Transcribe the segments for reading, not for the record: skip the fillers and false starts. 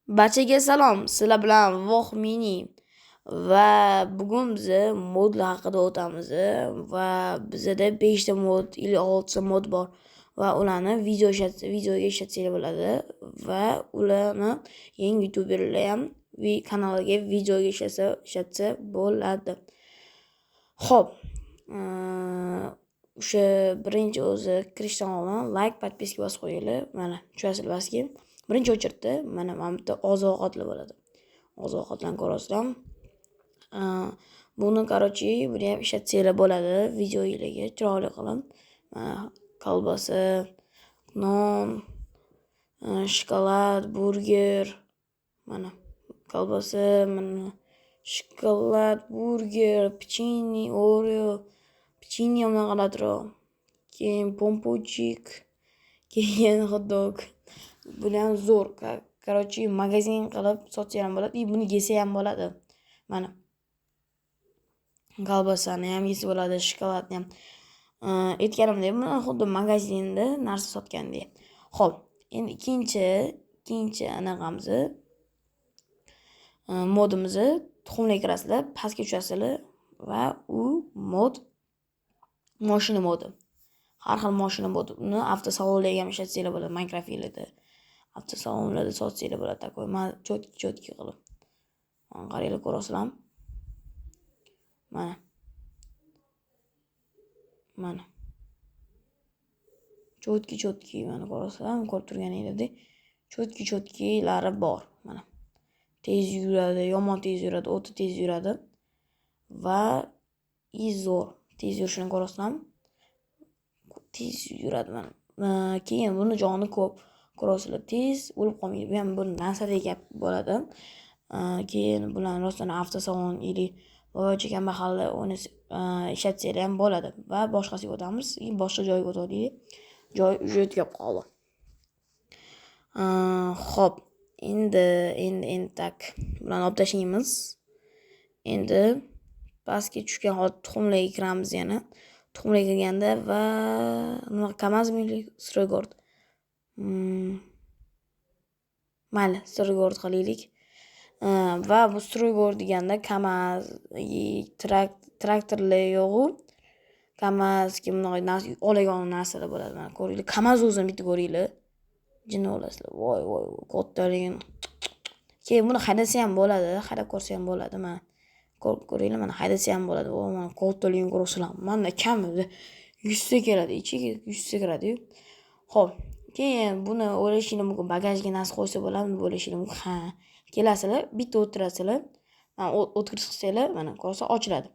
Barchaga salom. Sizlar bilan Voh Mini va bugun biz modlar haqida o'tamiz va bizda 5 ta mod, 6 ta mod bor va ularni videoga ishlatsanglar bo'ladi va ularni yangi youtuberlar ham kanaliga videoga ishlatsa bo'ladi. Xo'p, o'sha birinchi o'zi kirishdan oldin like, podpiska bosib qo'yinglar. Mana tushasizlar baski. Birinchi o'chirtda mana bitta oziq-ovqatlar bo'ladi. Oziq-ovqatlarni ko'rasizlar. Buni buni ham ishlatsanglar bo'ladi videolarga chiroyli qilib. Mana kolbasa, non, shokolad, burger, mana kolbasa, mana shokolad, burger, pechenye, Oreo, pechenye qiladiroq. Keyin pompochik, keyin hot dog. Buni ham zo'r. Magazin qilib sotsa ham bo'ladi. Buni yesa ham bo'ladi. Mana. Kolbasani ham yesa bo'ladi, shokoladni ham. Aytganimdek, buni xuddi magazinda narsa sotgandek. Xo'p, endi ikkinchi anaqamiz modimiz tuxumlar kirasizlar, pastga tushasizlar va u mod mashina modi. Har xil mashina modi. Uni avtosalonlarga ham ishlatsanglar bo'ladi, Minecraft yilida. Avtosalonlarda sotsanglar bo'ladi, takoy. Men chotki qilib. Mana qaranglar, ko'rasizlar. Mana. Chotki mana ko'rasizlar, ko'rib turganingizdek, chotkilari bor. Mana. Tez yuradi, yomon tez yuradi, o'ta tez yuradi va zo'r. Tez yurishini ko'rasizlar. Tez yuradi mana. Keyin buni joni ko'p. Ko'rasizlar, tez o'lib qolmaydi. Bu ham bir narsada gap bo'ladi. Keyin bularni rostdan avtosalon boycha kambag'allar uni ishlatsanglar ham bo'ladi va boshqasiga o'tamiz. Boshqa joyga o'taylik. Joy уже tugab qoldi. Xo'p, endi tak bularni olib tashlaymiz. Endi pastga tushgan holda tuxumlarga kiramiz yana. Tuxumlarga kirganda va nima kamazmili Strogord. Mayli, Strogord qilaylik. Va bu Strogord deganda Kamaz, traktorlar yo'q-u. Kamaz kimnoy olagan narsalar bo'ladi. Mana ko'ringlar, Kamaz o'zini bitta ko'ringlar. Jinni olasizlar. Voy, kattaligini. Keyin buni haydasa ham bo'ladi, haydab ko'rsa ham bo'ladi. Mana ko'ringlar, mana haydasa ham bo'ladi. Mana kattaligini ko'rasizlar. Mana kamida 100 ta keladi, ichiga 100 ta kiradi-yu. Xo'p, keyin buni o'ylashinglar mumkin, bagajga narsa qo'ysa bo'ladi deb o'ylashinglar mumkin. Ha, kelasizlar, bitta o'tirasizlar. Mana o'tkir qilsanglar, mana ko'rsa ochiladi.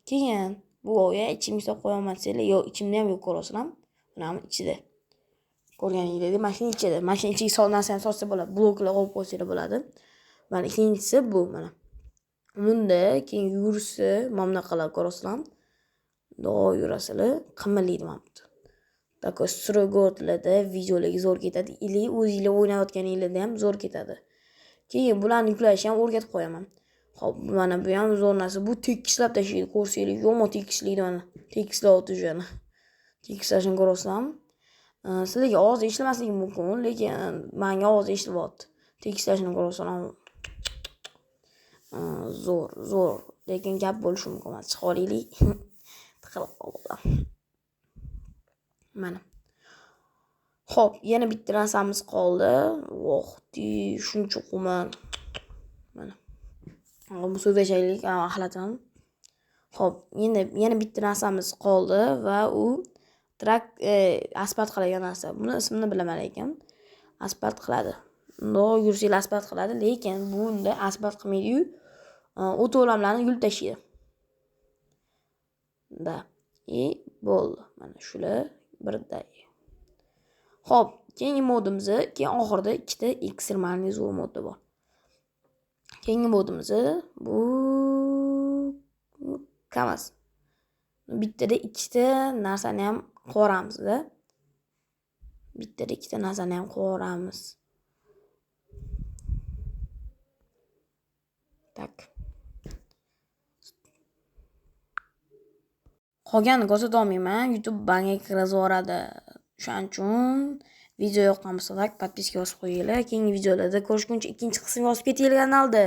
Keyin bu ichimga solib qo'yaman-desanglar, yo'q, ichimda ham yo'q ko'rasizlar. Mana ichida. Ko'rganingizdek, mashina ichida. Mashina ichiga narsani solsa bo'ladi, bloklar qo'yib qo'ysanglar bo'ladi. Mana ikkinchisi bu mana. Bunda keyin yursa, mana bunaqalar ko'rasizlar. Do'y yurasizlar, qimirlaydi mana bu. Takoy Strogordlarda videolarga zo'r ketadi. O'zingizlar o'ynayotganingizda ham zo'r ketadi. Keyin bularni yuklashni ham o'rgatib qo'yaman. Xo'p, mana bu ham zo'r narsa. Bu tekislab tashlaydi, ko'rsanglar, yomon tekislaydi mana. Tekislayapti jana. Tekislashini ko'rasizlarmi? Sizlarga ovoz eshitmasligi mumkin, lekin menga ovoz eshityapti. Tekislashini ko'rasizlarmi? Zo'r. Lekin gap bo'lishi mumkin. Chiqolaylik. Tiqilib qoldi. Mana. Xo'p, yana bitta narsamiz qoldi. Shuncha quman. Mana. Bu so'zlashaylik, axlatam. Xo'p, yana bitta narsamiz qoldi va u asfalt qiladigan narsa. Buni ismini bilaman lekin. Asfalt qiladi. Undoq yursanglar asfalt qiladi, lekin bunda asfalt qilmaydi-yu, o'to'lamlarni yulib tashlaydi. Bo'ldi. Mana shular birday. Xo'p, keyingi modimiz, keyin oxirida ikkita ekstremalniy zo'r modda bor. Keyingi modimiz bu Kamaz. Bittada ikkita narsani ham qo'ramiz-da. Tak. Qolganini ko'rsata olmayman. YouTube banga kirazib yuboradi. Shuning uchun Video yoqqan bo'lsa, like, podpiska bosib qo'yinglar. Keyingi videolarda ko'rishguncha ikkinchi qism yozib ketinglar kanalda.